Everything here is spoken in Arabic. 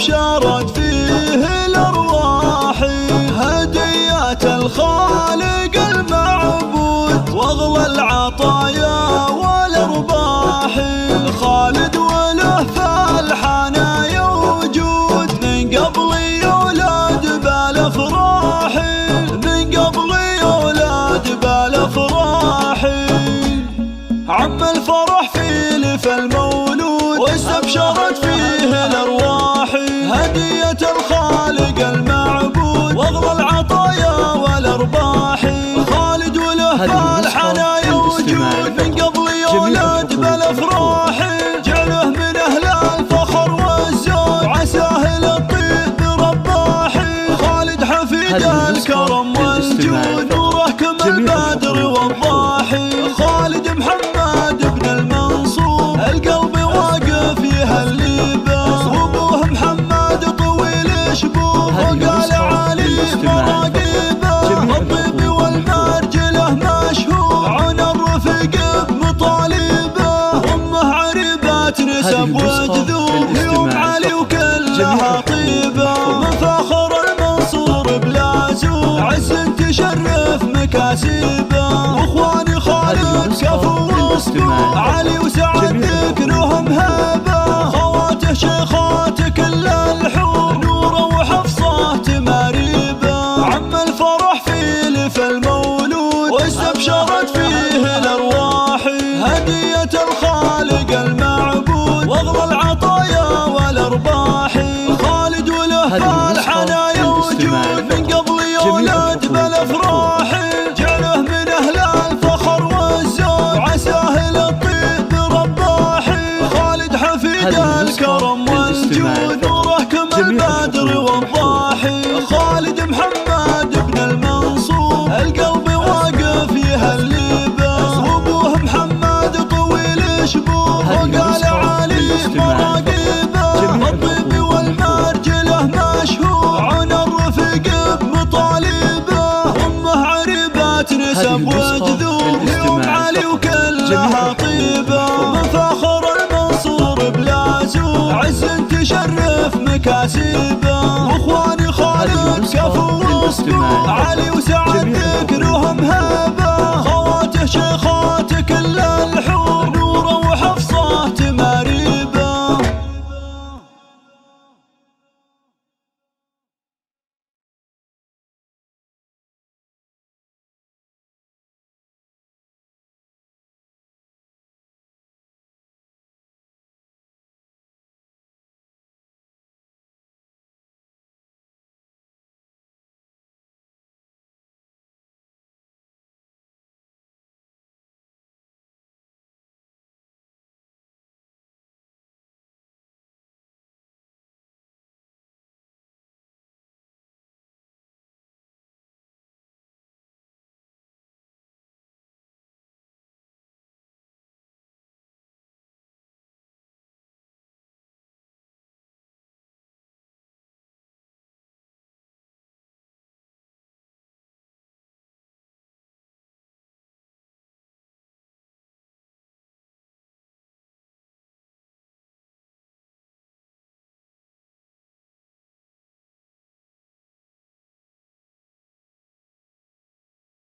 واستبشرت فيه الأرواح، هديات الخالق المعبود واغلى العطايا والأرباح. خالد وله فالحنايا وجود، من قبل يولد بالأفراح، من قبل يولد بالأفراح. عم الفرح في لف المولود واستبشرت فيه الأرواح، هدية الخالق المعبود واغلى العطايا والأرباح. خالد وله فالحنايا وجود، من قبل يولد بالأفراح. جعله من أهل الفخر والزود، عساه للطيب رباح. خالد حفيد الكرم والجود، نوره كمل بدر والضاحي. خالد محمد بن المنصور، القلب واقف يهلبه، وابوه محمد طويل شبوه وقال علي مراقبه. الطيب والمرجله مشهور عن الرفق بمطالبه، امه عريبات نسب وجذوب، يوم علي وكلها طيبه. من فخر المنصور بلا زور، عز تشرف مكاسبه. واخواني خالد كفو وصفوه، علي وسعد ذكرهم هبه. خواته شيخات كل الحور، نوره وحفصه تماريبه. عم الفرح في لف المولود واستبشرت فيه الأرواح، هدية الخالق المعبود واغلى العطايا والأرباح. خالد وله فالحنايا وجود، من قبل يولد بالأفراح. جعله من أهل الفخر والزود، عساه للطيب رباح. خالد حفيد الكرم والجود، نوره كمل بدر والضاحي. خالد محمد بن المنصور، القلب واقف يهلبه، وابوه محمد طويل شبوه وقال علي مراقبه. الطيب والمرجله مشهور عن الرفق بمطالبه، امه عريبات نسب وجذوب، يوم علي وكلها طيبه. من فخر المنصور بلا زور، عز تشرف مكاسبه. واخواني خالد كفو وصفوه، علي وسعد ذكرهم هبه.